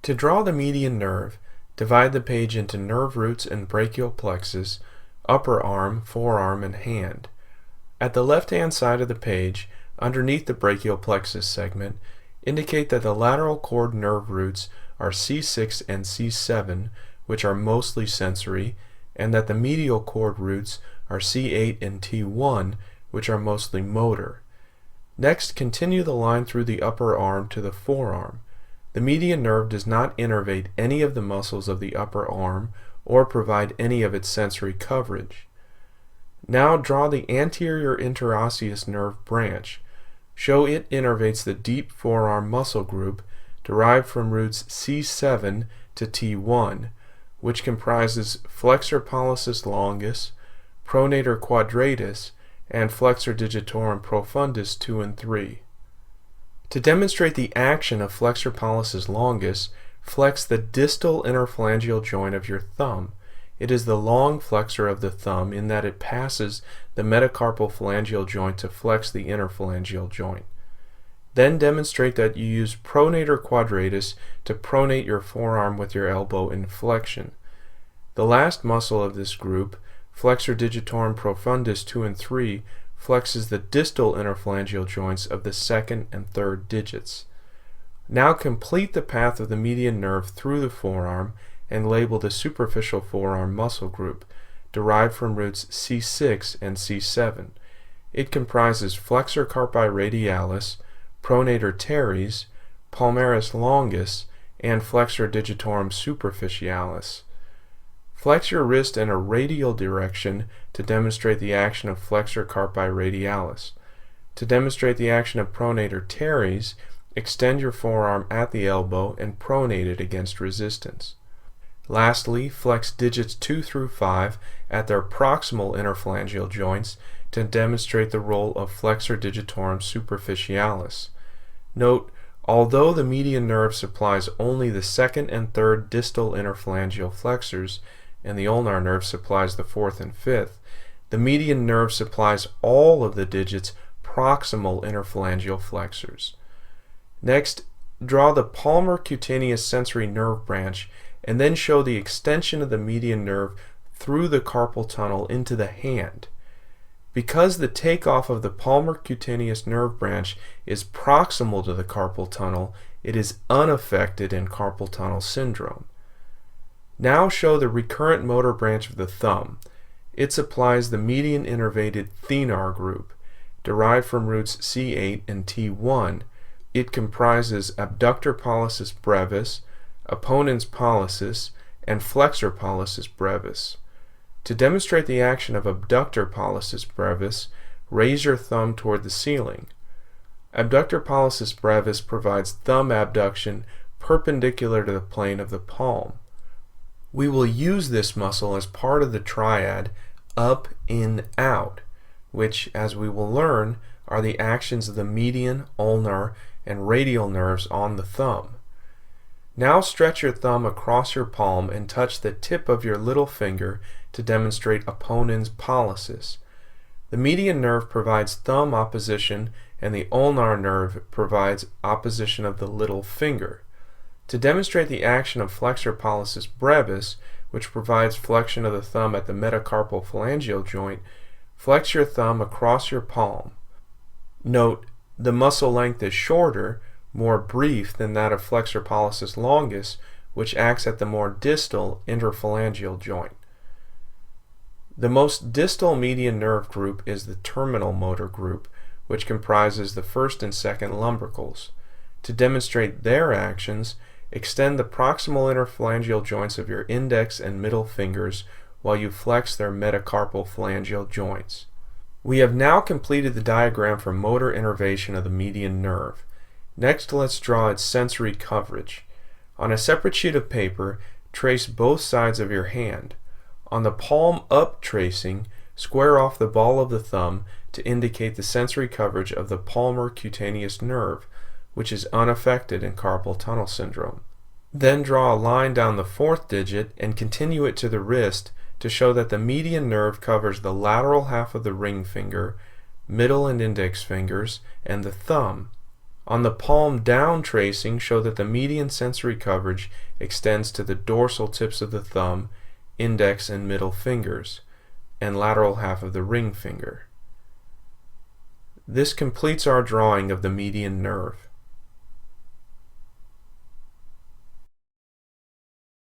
To draw the median nerve, divide the page into nerve roots and brachial plexus, upper arm, forearm, and hand. At the left-hand side of the page, underneath the brachial plexus segment, indicate that the lateral cord nerve roots are C6 and C7, which are mostly sensory, and that the medial cord roots are C8 and T1, which are mostly motor. Next, continue the line through the upper arm to the forearm. The median nerve does not innervate any of the muscles of the upper arm or provide any of its sensory coverage. Now draw the anterior interosseous nerve branch. Show it innervates the deep forearm muscle group derived from roots C7 to T1, which comprises flexor pollicis longus, pronator quadratus, and flexor digitorum profundus 2 and 3. To demonstrate the action of flexor pollicis longus, flex the distal interphalangeal joint of your thumb. It is the long flexor of the thumb in that it passes the metacarpal phalangeal joint to flex the interphalangeal joint. Then demonstrate that you use pronator quadratus to pronate your forearm with your elbow in flexion. The last muscle of this group, flexor digitorum profundus 2 and 3, flexes the distal interphalangeal joints of the second and third digits. Now complete the path of the median nerve through the forearm and label the superficial forearm muscle group, derived from roots C6 and C7. It comprises flexor carpi radialis, pronator teres, palmaris longus, and flexor digitorum superficialis. Flex your wrist in a radial direction to demonstrate the action of flexor carpi radialis. To demonstrate the action of pronator teres, extend your forearm at the elbow and pronate it against resistance. Lastly, flex digits 2 through 5 at their proximal interphalangeal joints to demonstrate the role of flexor digitorum superficialis. Note, although the median nerve supplies only the second and third distal interphalangeal flexors, and the ulnar nerve supplies the fourth and fifth, the median nerve supplies all of the digits' proximal interphalangeal flexors. Next, draw the palmar cutaneous sensory nerve branch and then show the extension of the median nerve through the carpal tunnel into the hand. Because the takeoff of the palmar cutaneous nerve branch is proximal to the carpal tunnel, it is unaffected in carpal tunnel syndrome. Now show the recurrent motor branch of the thumb. It supplies the median innervated thenar group, derived from roots C8 and T1. It comprises abductor pollicis brevis, opponens pollicis, and flexor pollicis brevis. To demonstrate the action of abductor pollicis brevis, raise your thumb toward the ceiling. Abductor pollicis brevis provides thumb abduction perpendicular to the plane of the palm. We will use this muscle as part of the triad up, in, out, which, as we will learn, are the actions of the median, ulnar, and radial nerves on the thumb. Now stretch your thumb across your palm and touch the tip of your little finger to demonstrate opponens pollicis. The median nerve provides thumb opposition and the ulnar nerve provides opposition of the little finger. To demonstrate the action of flexor pollicis brevis, which provides flexion of the thumb at the metacarpal phalangeal joint, flex your thumb across your palm. Note, the muscle length is shorter, more brief than that of flexor pollicis longus, which acts at the more distal interphalangeal joint. The most distal median nerve group is the terminal motor group, which comprises the first and second lumbricals. To demonstrate their actions, extend the proximal interphalangeal joints of your index and middle fingers while you flex their metacarpal phalangeal joints. We have now completed the diagram for motor innervation of the median nerve. Next, let's draw its sensory coverage. On a separate sheet of paper, trace both sides of your hand. On the palm up tracing, square off the ball of the thumb to indicate the sensory coverage of the palmar cutaneous nerve, which is unaffected in carpal tunnel syndrome. Then draw a line down the fourth digit and continue it to the wrist to show that the median nerve covers the lateral half of the ring finger, middle and index fingers, and the thumb. On the palm down tracing, show that the median sensory coverage extends to the dorsal tips of the thumb, index and middle fingers, and lateral half of the ring finger. This completes our drawing of the median nerve.